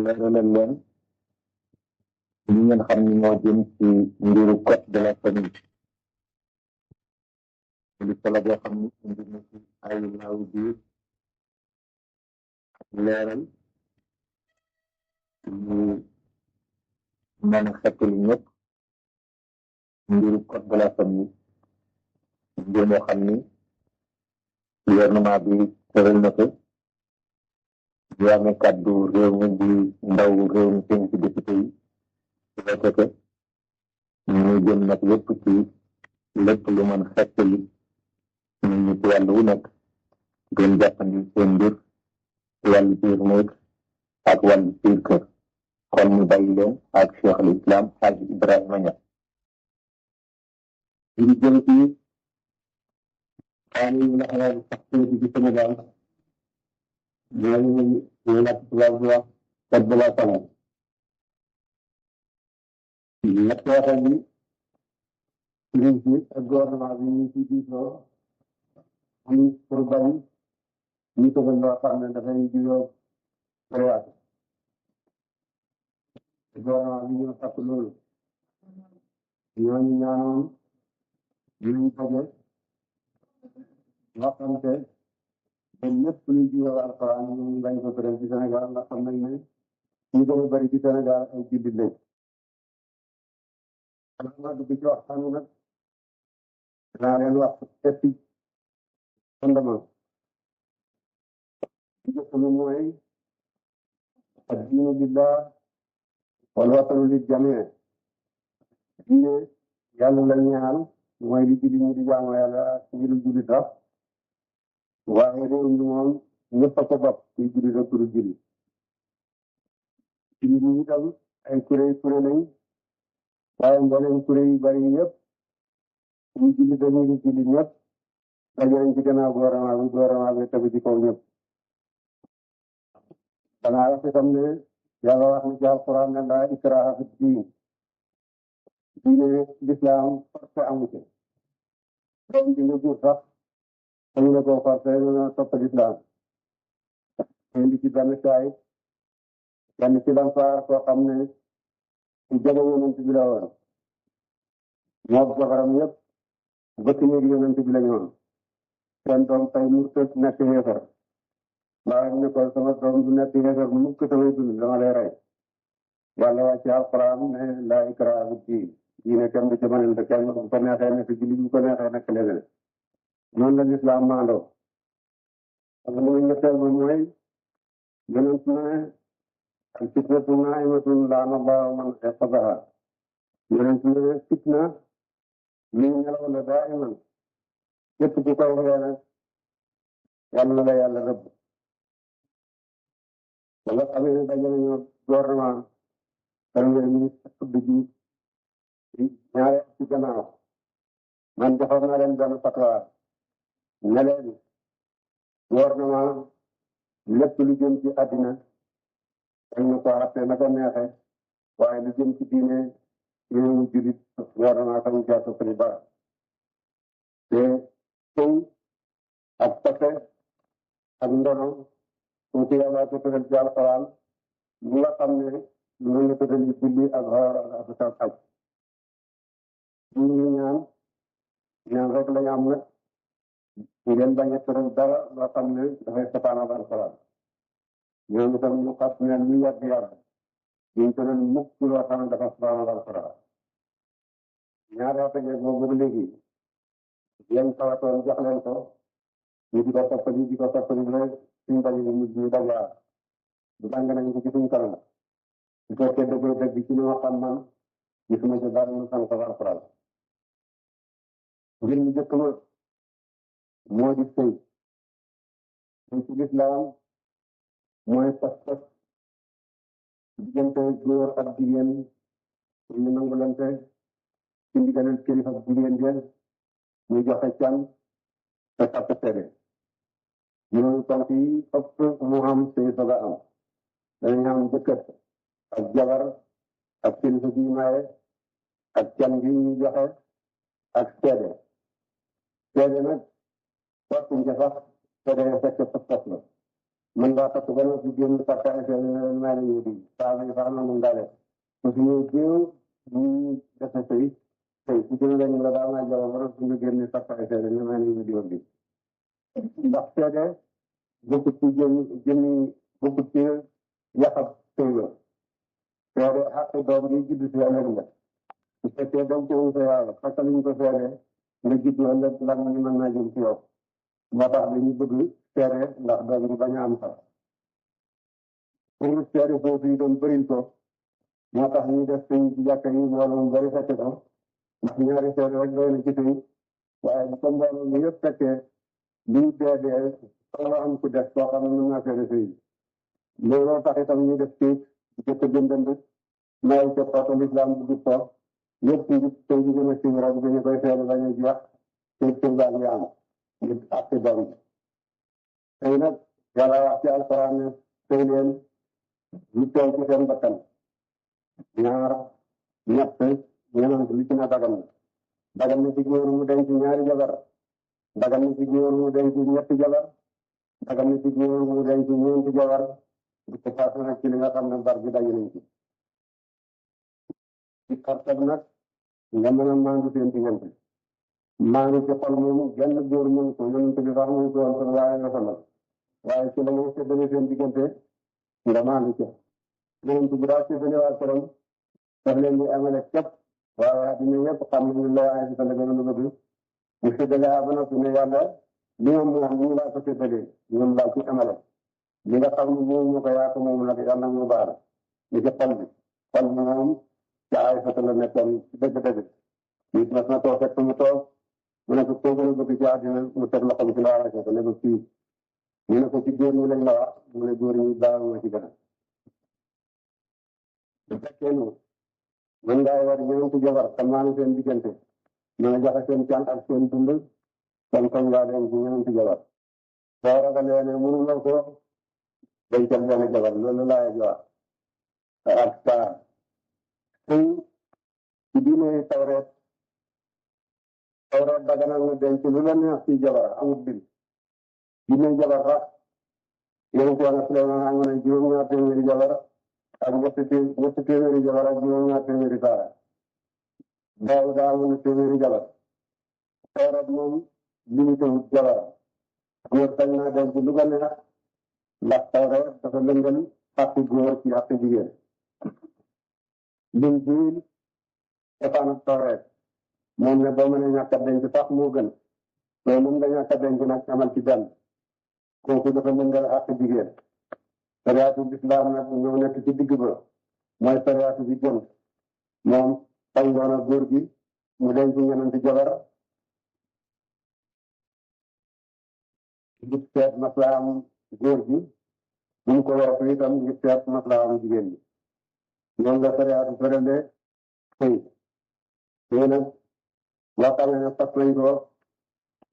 leeralal leen li ngeen xam ni moo jëm ci mbiru code de la famille di solo boo xam ni indi na ci ay laaw biir ak leeral ñu mën a xettali ñëpp mbiru code de la famille mbir moo xam ni gouvernement bi tëral na ko di amee kàddu réew mi di ndaw réew mi seen ci député yi voté ko ñu jëm nag lépp ci lépp lu mën xettali nit ñi ci wàllu wu nekk gën jàppandi seen mbir ci wàllu biir néeg ak wàllu biir kër kon ñu bàyyi leen ak Cheikh al Islam Hadj Ibrahima Niass ñu jëm ci xaani yi nga xam ne sax ci Sénégal ñooñu ñu nekk tubaab bi wax code de la famille ñett waxe bi sëriñ si ak gouvernement bi ñu ci diisoo ñu pour bañ ñu tëgal loo xam ne dafay juyoo préwaat gouvernement bi ñoo takk loolu ñooñu ñaanoon ñu daje waxante te lépp luy juyoo alxuraan ñu bañ ko tëral ci Sénégal ndax xam nañ ne ñu gën a bëri ci Sénégal ay jullit lañ xanaa dugg ci waxtaan wi nag dinaa leen wax setti fondement bi jëkk bi mooy addiinu billah wal watanu lil jamii diine yàlla la ñaan mooy li jullit ñi di jaamu yàlla ak ñi dul jullit sax waaye réew mi moom ñëpp a ko bopp kuy jullit ak kuy jullit jullit ñi itam ay kuréel lañ waaye mboolem kuréel yu bari yëpp ñu jullit ak ñu dul jullit ñëpp daje nañ ci gannaaw gouvernement bi tegu ci kaw ñëpp danaa wax itam ne yàlla wax na ci alquran ne laa ikraha fi diin diine lislaam forcé amu ci doom bi nga jur sax dañu ne koo forcé na topp lislaam indi ci benn saay benn ci lanfaar koo xam ne ci jege yonent bi la woon moo jabaram yëpp bëkk néeg yonent bi la ñoon seen doom tey mu tëj nekk xeefar waaye ne ko sama doom du nekk xeefar mukk samay dund dama lay rey yàlla wàcce alquran ne laa ikraha fi diin diine kenn du ci mënante kenn bu ko neexee nekk jullit bu ko neexee nekk leneen noonu la lislaam maandoo ak lu ñetteel ba mooy yonent ne al fitnatu naa'imatun la'ana Allahu man ayqazaha yonent ne fitna li nelaw la daa'iman képp ku koy waxee nag yàlla la yàlla rëbb wala xamee ne daje nañoo gouvernement premier ministre Abdou Diouf ñaare ci gannaaw man joxoon naa leen benn fatwa ne leen gouvernement lépp lu jëm ci àddina dañ na ko àtte na ko neexe waaye lu jëm ci diine réewu jullit gouvernement samu caa soppali dara te tey ak pase ak ndono kooku yàlla ko tëral ci alxuraan lu nga xam ne lu la tëral yi julli ak xoor ak asaka ak ñu ñaan rek lañu am nag ngeen bañ a tëral dara loo xam ne dafay safaan ak alxuraan ñoom itam ñu xas ne lu yàgg duñ tëral mukk loo xam ne dafa safaan ak alxuraan ñaari at ak boobu léegi yéen tawatoon jox leen ko ñu di ko toppali rek suñ bañ a mujj ñu daggaar bu tàng nañ ko ci suñ kanam su fekkee dëgg ci li ma xam man gisuma ci dara ñu sant alxuraan ngir mu jëkk ma moo di sëy ci lislaam mooy pas-pas diggante góor ak jigéen ñu nangulante ci ndigalal kilifa ak jigéen jël ñu joxe can te takk seede ñooñu sant yi ëpp mu am sëy soga am danañ am jëkkër ak jabar ak kilifa gi maye ak can gi ñu joxe ak seede seede nag waxtuñ ca sax seede fekk pas-pas la mën ngaa takk ba noppi génn takk ay seen may nañu di saa yi sax nangu ngaa def su fi ñëw géew ñu defe sëy su gën a lañu la daa may jabar ba noppi nga génn takk ay seen ñu may nañu di woon bi ndax seede bokkut ci jëmmi bokkut ci yaxab sëy la seede xàq doom bi judd si ëllëg la su fekkee dañ ko wuute yàlla fekk nañ ko seede nga judd ëllëg lan ñu mën naa jëm ci yow moo tax dañu bëgg seede ndax doom bi bañ a am sax pour seede foofu yi doon bëril ko moo tax ñu def sëy ci jàkka yi mbooloo mu bëri fekk ko ndax ñaari seede rek doy na ci sëy waaye bu ko mbooloo mu yëpp fekkee liñ dee soxla am ku def koo xam ne mën naa seede sëy looloo tax itam ñu def ci jëkk jëndand may ca poto l'islam bu jub ko yëpp ngi tey ji gën a siiw rek dañu koy seede bañ a jeex te sëy baa ngi am ngir àtte doom tey nag yàlla wax ci alquran ne tey leen ñu teew ci seen bakkan ñaar ñett ñeneen li ci na dagan na ci góor mu denc ñaari jabar dagan na ci góor mu denc ñetti jabar dagan na ci góor mu denc ñeenti jabar di ko paase nag ci li nga xam ne bar bi daje nañ ci kartab nag nga mën a maandu seen diggante maandu ci xol moom genn góor mënu ko yonent bi sax mënu ko woon sallallahu alayhi wa sallam waaye ci la ngay séddale seen diggante nga maandu ca yonent bi daal séddale waa këram daf leen di amale képp waaye addina yëpp xam nañu la waaye si la gën a bëgg mu séddale ba noppi ne yàlla li ma moom ñu laa ko séddalee ñoom laa ci amale li nga xam ne moom moo ko yaatu moom nag yàlla mu baal li ci xol bi moom ca ay fata la nekkoon ci dëgg-dëgg nit mas na toog fekk mu toog mu ne ko koo gën a bëgg ci àddina mu teg loxoom ci laa rek ne ko fii ñu ne ko ci góor ñi lañ la wax mu ne góor ñi baax ma ci gën a bu fekkee ni mën ngaa war ñeenti jabar xam naa ne seen diggante mën a joxe seen can ak seen dund kon kon ngaa leen ci ñeenti jabar soo ragalee ne mënuloo ko dencal benn jabar loolu laay jox ak saa tey ci diine tawreet daganal nga denc lu la neex ci jabar amul bil diine jabar sax yéen ko na Suleymaan am na juróom-ñaar téeméeri jabar ak ñetti téeméeri jabar ak juróom-ñaar téeméeri saara Daawuda amoon na téeméeri jabar tawreet moom limité wut jabar góor sañ naa denc lu ko neex ndax tawreet dafa lëngal xàqi góor ci xàqi jigéen Linjiil safaanab tawreet moom ne boo mënee ñàkk a denc sax moo gën soo mën nga ñàkk a denc nag amal ci benn kooku dafa lëngal xàqi jigéen sariyaatu lislaam nag ñoo nekk ci digg ba mooy sariyaatu bi gën moom sañ doona góor gi mu denc ñenenti jabar ngir seet maslaam góor gi bu mu ko weesu itam ngir seet maslaam jigéen bi loolu la sariyaatu tërale sëy sëy nag boo xamee ne fas nañ ko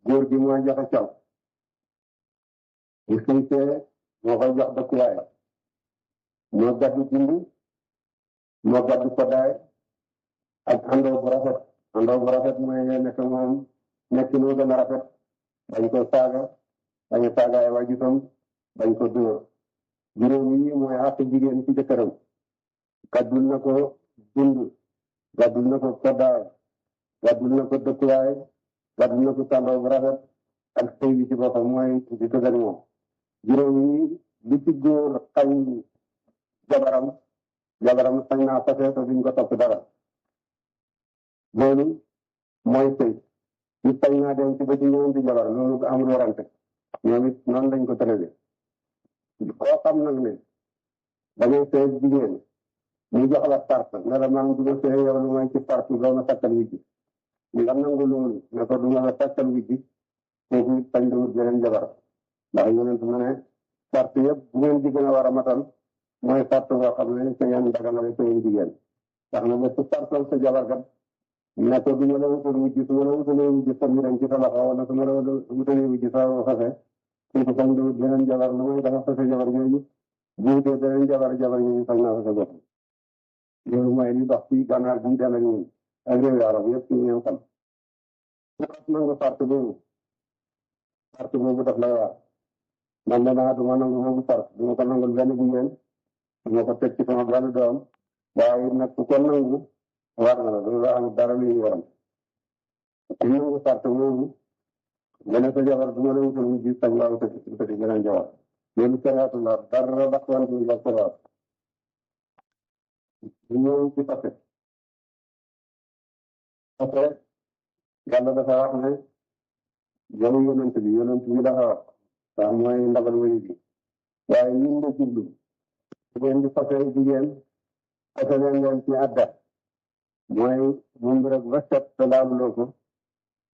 góor gi mooy joxe caw bu sëy see moo koy jox dëkkuwaay moo gàddu dund moo gàddu koddaay ak àndoo bu rafet mooy nekk moom nekk noo gën a rafet bañ ko saaga bañ a saaga ay waajuram bañ ko dóor juróom yi mooy àq jigéen ci jëkkëram gàddul na ko dund gàddul na ko koddaay gàddul na ko dëkkuwaay gàddul na ko àndoo bu rafet ak sëy bi ci boppam mooy di tëgal moom juróom yi li ci góor xañ jabaram sañ naa fase te duñ ko topp dara loolu mooy sëy nit sañ naa dem ci ba ci ñeenti jabar loolu amul warante ñoom it noonu lañ ko tërale koo xam nag ne dangay sëy jigéen mu jox la part ne la maa ngi duma sëy yow lu may ci part doo ma takkal wujji nga nangu loolu ne ko duma la takkal wujji kooku sañ dawut beneen jabar ndax yonent mu ne part yëpp bu ngeen di gën a war a matal mooy part boo xam ne sa ngeen daganale seen jigéen ndax na ba su partal sa jabar kat ne ko du ma la wutal wujji su ma la wutalee wujji sa miram ci sa loxo wala su ma la wutalee wujji sa fase kooku sañ dawut beneen jabar lu may dafa fase jabar yooyu bu wutee beneen jabar yooyu sañ naa fase bopp loolu mooy li dox ci gànnaar bi dem ak ñun ak réew arab yëpp ci ñoom xam su xas nangu part boobu daf lay waar man danaa du ma nangu moomu far du ma ko nangul benn jigéen du ma ko teg ci sama benn doom waaye nag ku ko nangu war na la loolu am dara luy waram ku nangu sart moomu nga ne sa jabar du ma la wutal mu gis sax laa wutal ci beneen jabar loolu sariatu la dara dakwantu la sariat ñu ñëw ci fase fase yàlla dafa wax ne yow yonent bi dafa wax sax mooy ndabal wéy bi waaye ñun la jublu bu ngeen di fase jigéen fase leen ci adda mooy moom bi rek ba set te laaluloo ko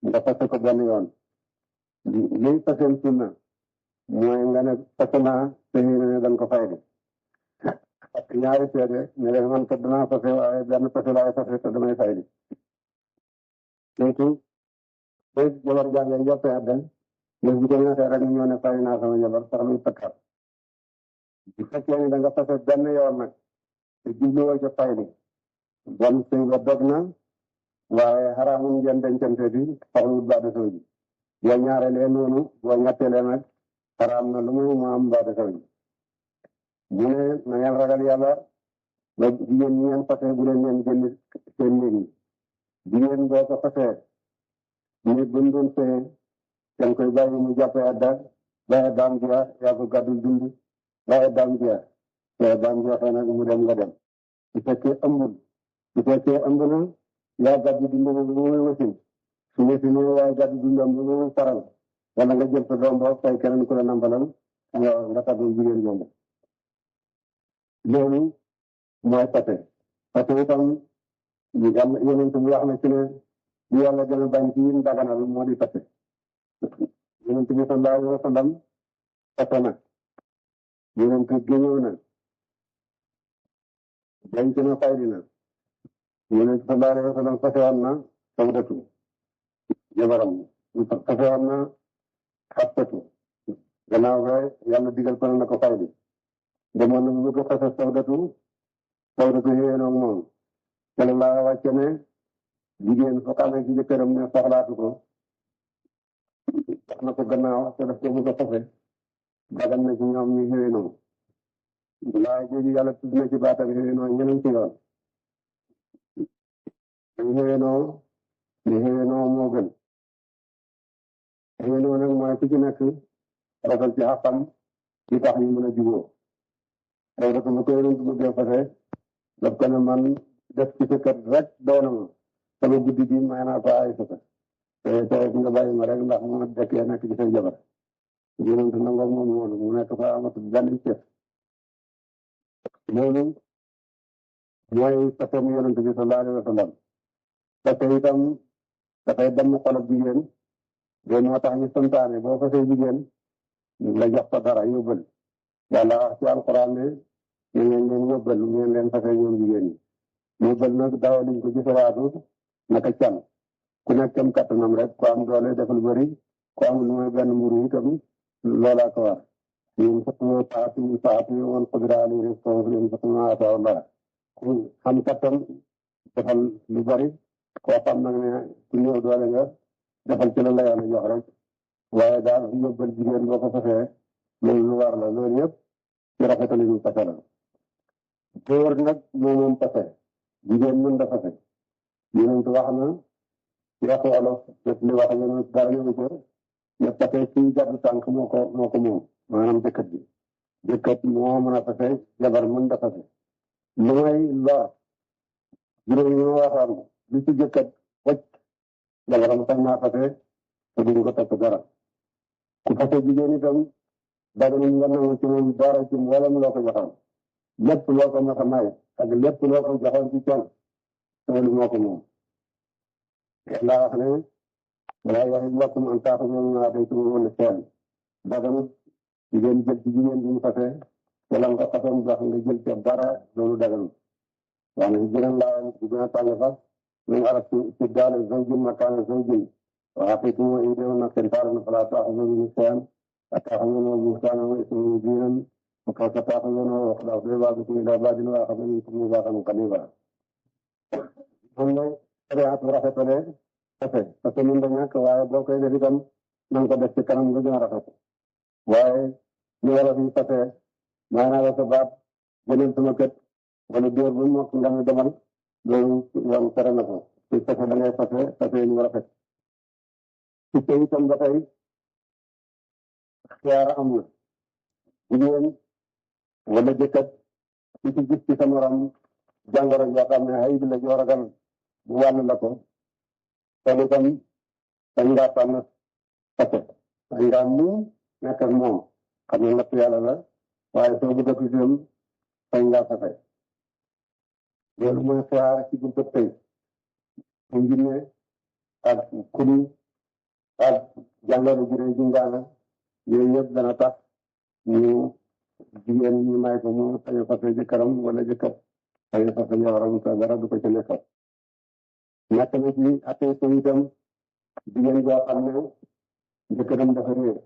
nga fase ko benn yoon liy faseen sunna mooy nga ne fase naa te yéene ne danga ko fay de parce que ñaari seede ne leen man kat danaa fase waaye benn fase laay fase te damay fay de surtout bés jabar jàngee jàppee adda bés bu ko neexee rek ñoo ne fay naa sama jabar sax muy takkaat bu fekkee ni da nga fase benn yoon nag te jubluwoo ca fay bi bon sëy ba dog na waaye xaraamul ngeen dencante bi xarul baade sow ji boo ñaarelee noonu boo ñettelee nag xaraam na lu muy mu am baade sow ji mu ne na ngeen ragal yàlla ba jigéen ñi ngeen fase bu leen ngeen génn seen néeg yi jigéen boo ko fasee nit bu ñu doon sëyee dañ koy bàyyi mu jàppee adda bàyyi daam jeex yaa ko gàddul dund bàyyi daam jeex te daam jeexee nag mu dem nga dem su fekkee ëmbul su fekkee ëmb na yaa gàddu dundam bu muy wasin su wasinee yaa gàddu dundam bu muy faral wala nga jël sa doom boobu fay keneen ku la nambalal nga tàggu jigéen jooju loolu mooy fase fase itam yonent bi wax na ci ne bu yàlla gën a bañ ci yin daganal moo di fase yonent bi sallallahu alayhi wa sallam fase na yonent géñëw na denc na faydi na yonent sallallahu alayhi wa sallam fase woon na Sawdatu jabaram fase woon na Xafsatu gannaaw ga yàlla digal ko na ko faydi demoon na bu bëgg a fase Sawdatu xëyenoog moom kele laa wàcce ne jigéen foo xamee ci jëkkëram ne soxlaatu ko wax na ko gannaaw te daf ko bëgg a fase dagan na ci ñoom ñu xëyenoo laa jooju yàlla tudd na ci baatam xëyenoo ñeneen ci yoon ñu xëyenoo moo gën xëyenoo nag mooy ku ci nekk rafal ci xaqam ci tax ñu mën a jubóo tey dafa bu ko yonent bëggee fase daf ko ne man def ci sa kër rek doy na ma sama guddi gi may naa ko ay fase te nga bàyyi ma rek ndax mu dekkee nekk ci say jabar yonent nangoo moom loolu mu nekk fa amatul benn cër loolu mooy façon yonent bi sallallahu alayhi wa sallam parce que itam dafay dem xolab jigéen loolu moo tax ñu santaane boo fasee jigéen la jox ko dara yóbbal yàlla wax ci alquran ne ñu ngeen leen yóbbal ñu ngeen leen fasee ñoom jigéen ñi yóbbal nag daaw liñ ko gisalaatu naka can ku nekk kam kattanam rek ku am doole def lu bëri ku am lu mooy benn mburu itam loolaa ko war yéen fotuma paati woon xudiraali rek foofu leen fotuma atawalla ku xam kattan defal lu bëri koo xam nag ne ku ñëw doole nga defal ci la la yàlla jox rek waaye daal yóbbal jigéen boo ko fasee loolu lu war la loolu yëpp ci rafetali ñu fase la góor nag moom fase jigéen mën da fase yonent wax na ci waxu olof def li wax yonent dara ñu ko ne fase ci jàdd tànk moo ko moom maanaam jëkkat moo mën a fase jabar mën da fase lu may lor juróom yi ma waxoon li ci jëkkat wacc jabaram sax naa fase te duñ ko topp dara ku fase jigéen itam daga nañ nga nangu ci moom dara ci mboolem loo ko joxoon lépp loo ko mos a may ak lépp loo ko joxoon ci col loolu moo ko moom yàlla wax ne walaa yaxillu lakum an taaxudu mimmaa aataytumuuhunna shay'an daganut jigéen jël ci jigéen bi ñu fase wala nga fasoon jox nga jël ca dara loolu daganut wax ne gën a laa di gën a tàng sax min arabtum istibdaala zawjin makaana zawjin wa aaaytum ihdahunna qintaaran falaa taaxudu minhu shay'an ataaxuduunahu buhtaanan wa isman mubiinan wa kayfa taaxuduunahu wa qad afdaa ba'dukum ilaa ba'din wa axadna minkum miisaaqan ghaliizaa sariat bu rafetale fase parce que mën da ñàkk waaye boo koy def itam na nga ko def ci kanam nga gën a rafet waaye ñu war a fi fase maanaa la sa baat jëlal sama kët wala dóor bu mokk nga ne demal loolu yoon tere na ko ci fase da ngay fase ñu war a fekk ci tey itam ba tey xiyaar am na jigéen wala jëkkat ci ci gis ci sa morom jàngoro joo xam ne ay bi la joo ragal bu wàll la ko kon itam dañ ngaa tànn fase dañ ngaa muñ nekk ak moom xam ne natt yàlla la waaye soo bëgg a tuuti dañ ngaa fase loolu mooy xiyaar ci buntu tey mu jinne ak kuli ak jàngoro ju rëy ju ngaana yooyu yëpp dana tax ñu jigéen ñu may ko mu sañ a fase jëkkëram wala jëkkër sañ a fase jabaram te dara du ko ci nekkal nekk na ci attee ko itam jigéen joo xam ne jëkkëram dafa réer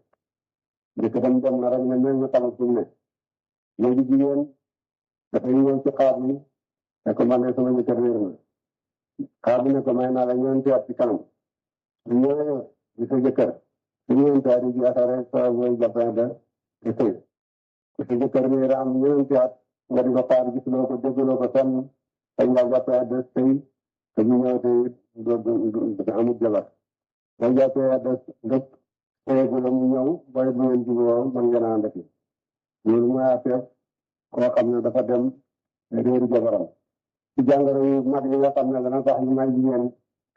jëkkëram dem na rek ne ñoom ñu xamal fu mu ne léegi jigéen dafay ñëw ci xaar bi ne ko man ne sama jëkkër réer na xaar bi ne ko may naa la ñeenti at ci kanam su ñëwee di sa jëkkër su ñeenti at yi jeexee rek sa booy jàppee da te sëy ku sa jëkkër réer am ñeenti at nga di ko xaar gisuloo ko dégguloo ko fenn dañ nga jàppee da sëy te ñu ñëw te amul jabar boo jàppee da ndëpp sëyegula mu ñëw booy bu ngeen juboo mën ngeen a ànd ak loolu mooy affaire koo xam ne dafa dem réeru jabaram ci jàngoro yu mag yi nga xam ne dana tax ñu may jigéen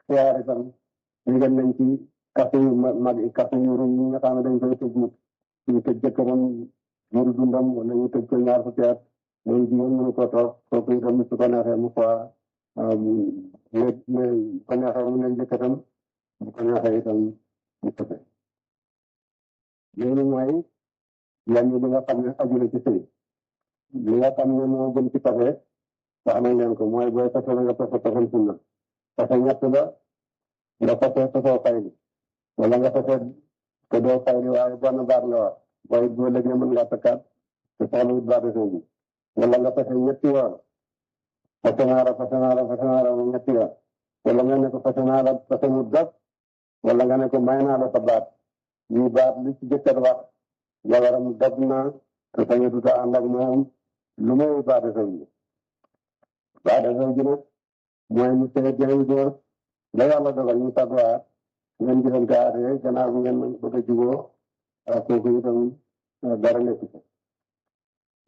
xiyaar itam ñu dem nañ ci kaso yu mag yi kaso yu rëy yi nga xam ne dañ koy tëj nit ñu tëj jëkkëram juru dundam wala ñu tëj ko ñaar fukki at loolu jigéen mënu ko toog kooku itam su ko neexee mu fois ko neexee mu ne jëkkëram bu ko neexee itam mu tëfe loolu mooy yenn li nga xam ne aju na ci sëy li nga xam ne moo gën ci fase wax nañ leen ko mooy booy fase la nga fase sunna fase ñett la nga fase fasoo fayli wala nga fase te doo fayli waaye benn baat nga wax booy boo léegi mën ngaa takkaat te soxla wut baat sëy bi wala nga fase ñetti yoon fase naa la ñetti yoon wala nga ne ko fase naa la fase mu dog wala nga ne ko may naa la sa baat yi baat li ci jëkkër wax jabaram dog na te sañu duta ànd ak moom lu may baate sëy bi baate sëy bi nag mooy mu sëy jëriñ góor la yàlla dogal ñu tàgguwaat ngeen gisante aatee gannaaw bi ngeen bëgg a juboo kooku itam dara nekk ci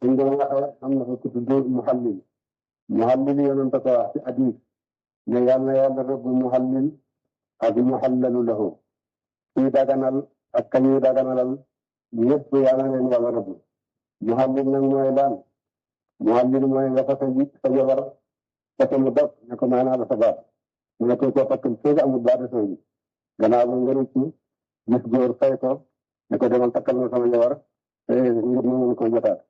suñ doon waxee am na fa ku tudd muhallil yonent ko wax ci hadis ne yàlla rëbb muhallil ak muhallalu lahu kuy daganal ak kañuy daganalal ñëpp yàlla leen yàlla rëbb muhallil nag mooy daan muhallil mooy nga fase ji sa jabar fase mu dog ne ko maanaa la sa baat mu ne ko takkal feeg amul baat sëy bi gannaaw ba nga rëcc gis góor fay ko ne ko demal takkal na sama jabar te ngir mu mën ko jotaat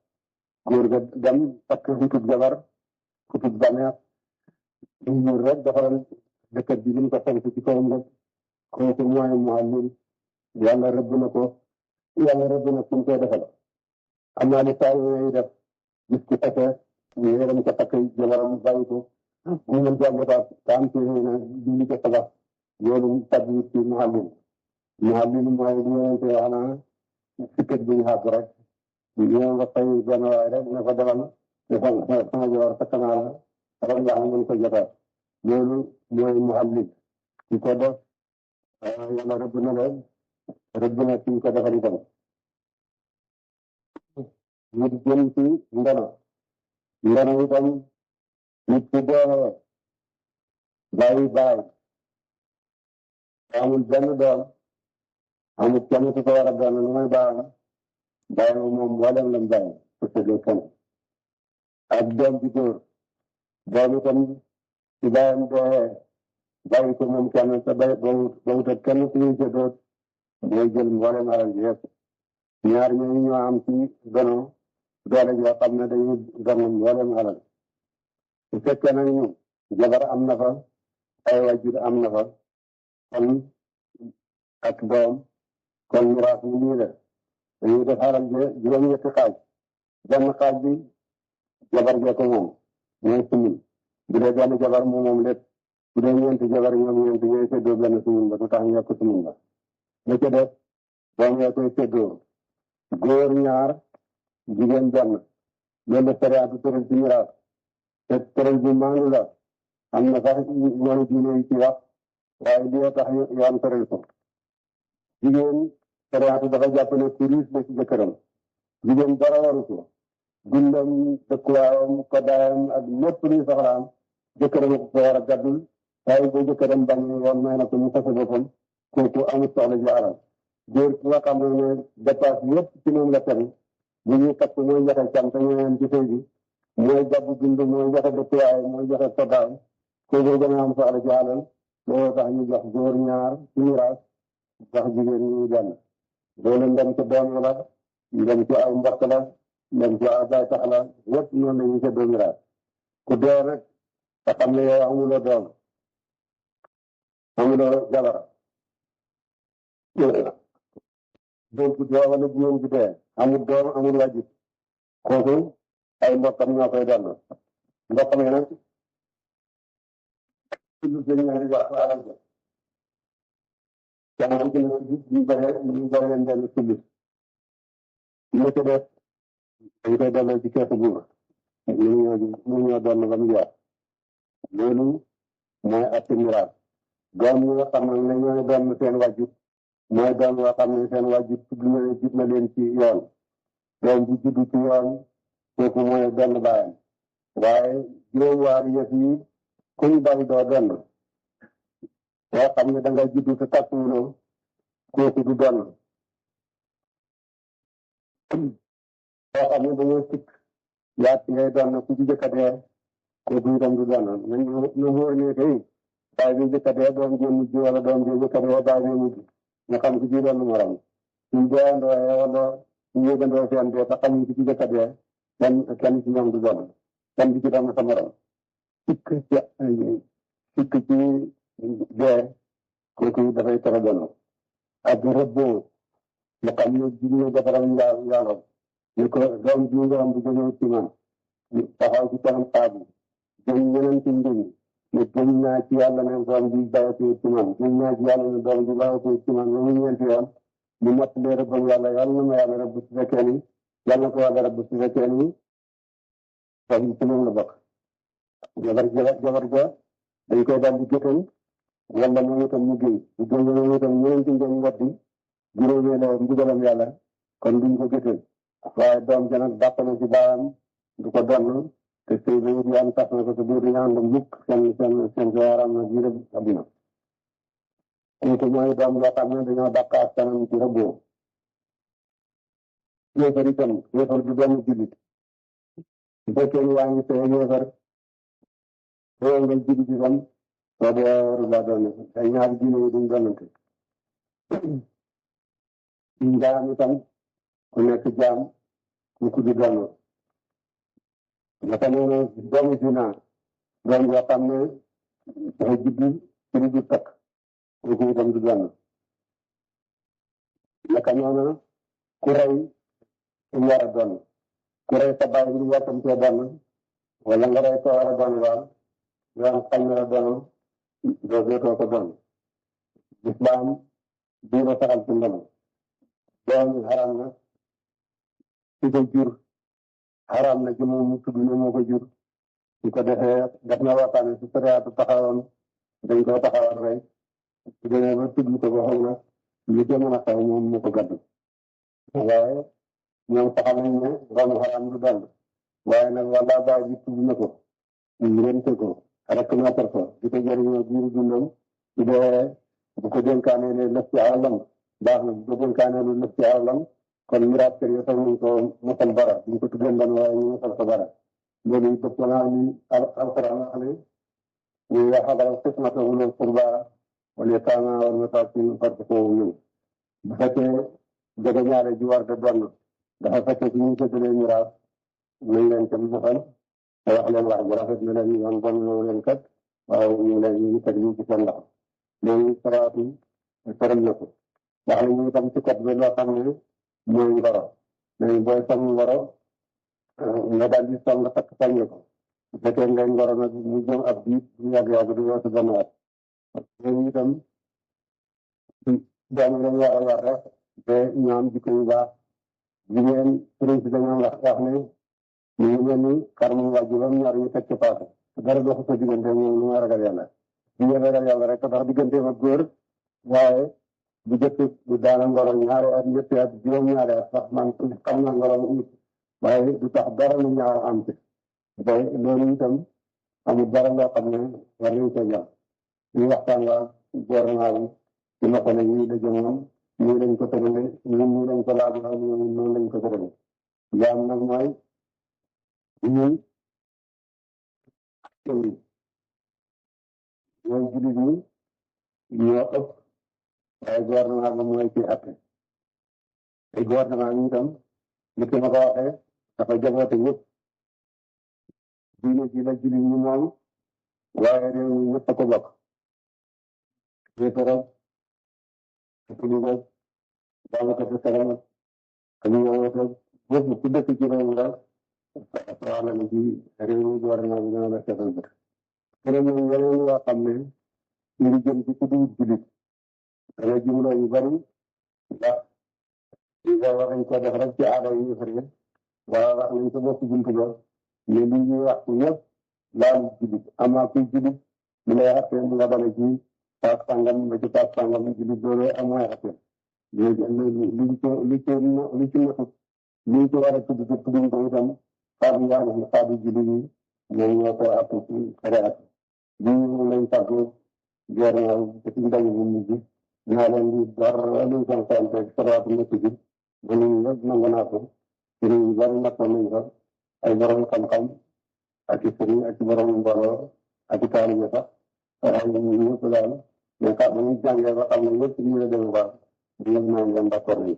góor ga dem takk xutub jabar xutub baneex ñu rek defaral dëkkat bi ni mu ko sant ci kawam rek kooku mooy muhallil yàlla rëbb na ko yàlla rëbb na fu mu koy defal am naa li saa yooyu def gis ci fase ñu yërëm ko takk jabaram bàyyi ko ñu mën ci am jotaat te am ci na julli ko sabax loolu tabbi ci muhallil mooy li yonente wax na si kët bi ñu xàgg rek ñoo nga fay benn waay rek ne ko demal te sama jabar takk naa la rek nga xam mën ko jotaat loolu mooy muhallil ci ko def yàlla rëbb na leen rëbb na ci ko defal itam nit jëm ci ndono itam nit ki dee bàyyi baay amul benn doom amul kenn ku ko war a doon lu may bàyyi moom mboolem lam bàyyi ku tëddee kenn ak doom bi góor doom itam ci bàyyam dee bàyyi ko moom kenn te ba wutat kenn ku ñuy jëddoot mooy jël mboolem alal ji yëpp ñaar ñooñu ñoo am ci dono doole joo xam ne dañuy doon mboolem alal su fekkee nag ñu jabar am na fa ay wajur am na fa kon ak doom kon miraas mi lii la dañuy def alal ji juróom-ñetti xaaj benn xaaj bi jabar jee ko moom mooy sumun bu dee benn jabar moom lépp bu dee ñeenti jabar ñoom ñeenti ñooy séddoo benn sumun ba du tax ñekk sumun ba la ca def doom yaa koy séddoo góor ñaar jigéen benn loolu la sariyaatu tëral ci miraas te tëral bu maandu la am na sax yoonu diine yi ci wax waaye li tax yoon tëral ko jigéen sariyaatu dafa jàpp ne ku riis la ci jëkkëram jigéen dara waru ko dundam dëkkuwaayam koddaayam ak lépp luy soxlaam jëkkëram ko war a gàddul waaye boo jëkkëram bañ yoon may na ko mu fase boppam kooku amul soxla ji alal góor ki nga xam ne dépasse yëpp ci moom la tegu bu ñuy takk mooy joxe can te ñooyam ci sëy bi mooy gàddu dund mooy joxe dëkkuwaay mooy joxe koddaay kooku gën a am soxla ji alal loolu tax ñu jox góor ñaar ci miraas jox jigéen ñi benn loolu ndem ci doom la ndem ci ay mbokk la ndem ci ay bay tax la yëpp noonu la ñu seddoo miraas ku dee rek te xam ne yow amuloo doom amuloo jabar donc dee wala jigéen bi dee amul doom amul wàjjit kooku ay mbokkam ñoo koy doon mbokkam yi nag toujours dañu leen di jox alal ja jamono ji nag ñu bëri leen benn subi ñu ko def dañ koy delloo ci keesu buur ñu ñoo doon ba mu jeex loolu mooy atti miraas doom yi nga xam ne ñooy doon seen wàjjit mooy doom yoo xam ne seen wàjjit tudd na leen ci yoon doom bu juddu ci yoon kooku mooy benn baayam waaye juróom-waari yëf yi kuñ bay doo donn boo xam ne da nga juddu te takkuwuloo kooku du donn boo xam ne dañoo sikk yaat ngay donn ku ci jëkk a dee kooku itam du donn na wóor ne tey baay bi jëkk a dee doom ji mujj wala doom ji jëkk a dee baay bi mujj nga xam ku ci donn morom suñ deeyandoo wala ñu yëgandoo seen dee te xam ku ci jëkk a dee kenn ci ñoom du donn kenn du ci donn sa morom sikk ci dee kooku dafay tere donn ak rëbboo nga xam ne jigéen defaram njaaloo ñu ko doom ji nga am bu jógee ci man taxaw ci kanam xaab yi jëm ñeneen ci mbir ne gëm naa ci yàlla ne doom bi bàyyikoo ci man gëm naa ci yàlla ne doom bi bàyyikoo ci man loolu ñeenti yoon ñu mottalee rëbbam yàlla yàlla na ma yàlla rëbb su fekkee ni yàlla ko yàlla rëbb su fekkee ni doom ci moom la bokk jabar ja dañ koy daal di gëtal wala moom itam ñu géy ñu géy moom itam ñeneen ci ngeen ngotti juróomee la ndigalam yàlla kon duñ ko gëtal waaye doom ja nag dàq na ci baayam du ko donn te sëy bi di am tax na ko te duutu ñaan la mukk seen yaram na jiirab addina kooku mooy doom yoo xam ne dañoo dàq ak kanam ci rëbboo yéefar itam yéefar du doomu jullit su fekkee ni yaa ngi sëy yéefar soo nga jullit itam soo dee waru laa doon ay ñaari diine yi duñ doonante njaam itam ku nekk jaam ku kuddi doon naka noonu doomu zina doom yoo xam ne dafa juddu ci lu du takk kooku itam du doon naka noonu ku rey ku war a doon ku rey sa baay ngir yàkkam cee doon wala nga rey ko war a doon waaw yoon xañ na la doon doo dootoo ko doon lislaam diina saxal ci ndono doom xaram na ci ko jur xaram na ci moom mu tudd ne moo ko jur su ko defee def na waxtaane su sariyaatu taxawoon dañ koo taxawal rey su demee ba tudd ko ba xam na lu ca mën a xew moom moo ko gàddu waaye ñoom saxal nañ ne doomu xaram du doon waaye nag wala baay bi tudd na ko ngénte ko rek nootar ko di ko jëriñoo biiru dundam su dee bu ko dénkaanee ne lëf ci alalam baax na bu ko dénkaanee ne lëf ci alalam kon miraas kër yi sax ñu ko mosal bara ñu ko tuddee ndan waaye ñu mosal ko bara loolu dëpp naa ni alquran wax ne ñu yaxadal xismata ulul qurba wal yataama wal masaakin farzuquhum minhu bu fekkee jege ñaare ji war de doon dafa fekkee ci ñu séddalee miraas nañ leen ca mosal te wax leen wax bu rafet ne leen yoon bon loolu leen kat waaye ñu leen ñu teg ñu ci seen loxo loolu saraatu tëral na ko wax nañu itam ci code bi loo xam ne mooy ngoro mais booy sam ngoro nga daal di sol nga takk sañ ko bu fekkee ngay ngoro nag mu jëm ab biit bu yàgg-yàgg du weesu benn at loolu itam doom lañ war a war rek te ñoom jikko yu baax jigéen président ñoom wax ne ñu ngi mel ni xar mu wàjj ba mu ñaar ñu teg ci paaka dara doxu ko diggante moom lu ma ragal yàlla jigéen ragal yàlla rek tax digganteem ak góor waaye bu jëkk bu daana ngoro ñaari at ñetti at juróom-ñaari at sax man xam na ngoro nit waaye du tax dara lu ñaaw am ci day loolu itam amul dara loo xam ne war nañ ko jàpp ñu waxtaan waa gouvernement bi ci loxo ne ñii la jëmoon ñii lañ ko tërale ñii lañ ko laaj noonu lañ ko tërale jaam nag mooy ñun ñooy jullit ñi ñoo ëpp waaye gouvernement bi mooy ci atte te gouvernement bi itam li ko ma ko waxee dafa jaboote ñëpp diine ji la jullit ñi moom waaye réew mi ñëpp a ko bokk référé kiliga jàngkati salam ak ñëwate ñëpp ku dëkk ci réew mi rek wax na ci réew mi gouvernement bi dina la seetal bët keneen ñoom yeneen yoo xam ne ñu ngi jëm ci ku dul jullit dana jumloo yu bari ndax wax nañ ko def rek ci aada yi ñu fari waaye wax nañ ko bokk buntu ba mais li ñuy wax yëpp laal jullit amaa kuy jullit mu lay xattee mu nga dale ci paas sàngam ba ci paas sàngam jullit doole am mooy xattee léegi li ci matut liñ ko war a tudd te tudduñ ko itam xaadu yaa ngi xaadu jullit yi ñoom ñoo ko app ci xareat lii moom lañ tàggu gouvernement bi ci ndaje bu mujj naa leen di dara luñ seen sante salaatu nekk ji ba ñu yëpp nangu naa ko sëriñ yu bari nattoon nañ ko ay borom xam-xam ak i sëriñ ak i borom mbooloo ak i taalibe sax waaye ñun ñëpp daal mais kat dañuy jàngee ba xam ne lépp ñu la dem baax ñëpp naa leen d'accord nañ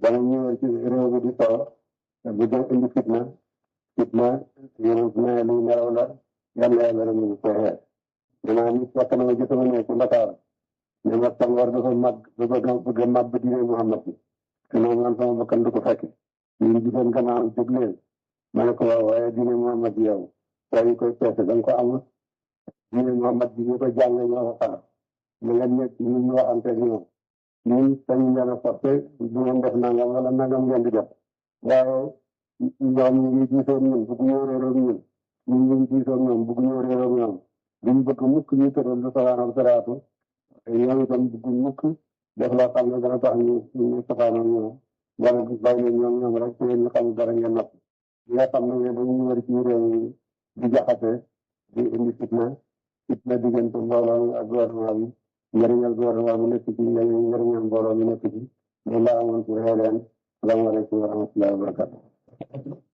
dana ñëwee ci réew mi di soo bu dem indi fitna yéen ne luy nelaw la yan la yàlla ñu ko xeer danaa ni fekk na ma jotama ne ci Dakar ne ma Senghor dafa mag bëgg a màbb diine Muhammad bi te noonu man sama bakkan du ko fekk ñu ngi seen gannaaw jóg leen ma ne ko waaw waaye diine Muhammad bi yow waaye koy peese da nga ko amul diine Muhammad bi ñu ko jàng ñoo ko xam ñu ngeen nekk ñu waxanteeg ñoom ñun sañ leen a forcé du ngeen def nangam wala nangam ngeen di def waaye ñoom ñu ngi diisoon ñun bëgg ñoo réeroog ñun ñun ñu ngi diisoon ñoom bëgg ñoo réeroog ñoom duñ bëgg mukk ñu tëral lu safaanam saraatu ñoom itam bëgg mukk def loo xam ne dana tax ñu safaanam ñoom wala bàyyi leen ñoom rek ñu xam dara ngeen napp ñi nga xam ne dañuy wër ci réew mi di jaxase di indi fitna diggante mbooloo mi ak gouvernement bi njëriñal gouvernement bi nekk ci njëriñal mbooloo mi nekk ci loolu laa amoon ci réew leen salaamaaleykum wa rahmatullahi wa barakatuh